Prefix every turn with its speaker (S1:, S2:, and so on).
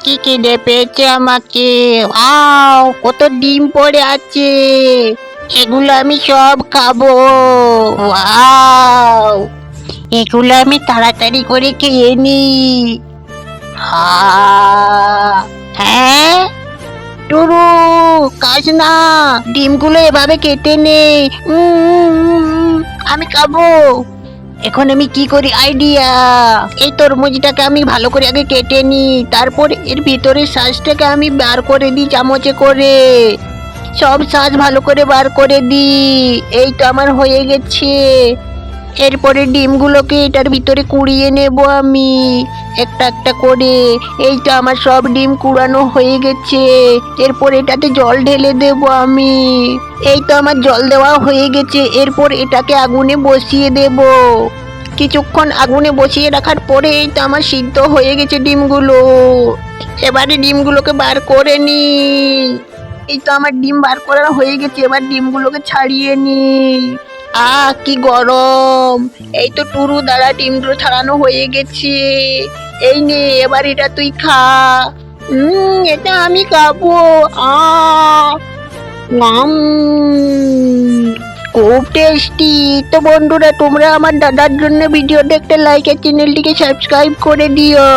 S1: কি খিদে পেয়েছে আমাকে। ওয়াও, কত ডিম পড়ে আছে, এগুলো আমি সব খাবো। ওয়াও, এগুলো আমি তাড়াতাড়ি করে খেয়ে নি। হ্যাঁ, টুরু, খাস না, ডিমগুলো এভাবে কেটে নে। আমি খাবো। এখন আমি কি করি, আইডিয়া। এই তরমুজটাকে আমি ভালো করে আগে কেটে নি, তারপর এর ভিতরের শাঁসটাকে আমি বার করে দিই চামচে করে। সব শাঁস ভালো করে বার করে দিই। এই তো আমার হয়ে গেছে। এরপরে ডিমগুলোকে এটার ভিতরে কুড়িয়ে নেব আমি, একটা একটা করে। এই তো আমার সব ডিম কুড়ানো হয়ে গেছে। এরপর এটাতে জল ঢেলে দেব আমি। এই তো আমার জল দেওয়া হয়ে গেছে। এরপর এটাকে আগুনে বসিয়ে দেব। কিছুক্ষণ আগুনে বসিয়ে রাখার পরে এই তো আমার সিদ্ধ হয়ে গেছে ডিমগুলো। এবারে ডিমগুলোকে বার করে নি। এই তো আমার ডিম বার করা হয়ে গেছে। এবার ডিমগুলোকে ছাড়িয়ে নি। কি গরম। এই তো টুরু দ্বারা ডিমগুলো ছাড়ানো হয়ে গেছে। এই নে, এবার এটা তুই খা। এটা আমি খাবো। নাম, খুব টেস্টি। তো বন্ধুরা, তোমরা আমার দাদার জন্য ভিডিও দেখতে লাইক আর চ্যানেলটিকে সাবস্ক্রাইব করে দিও।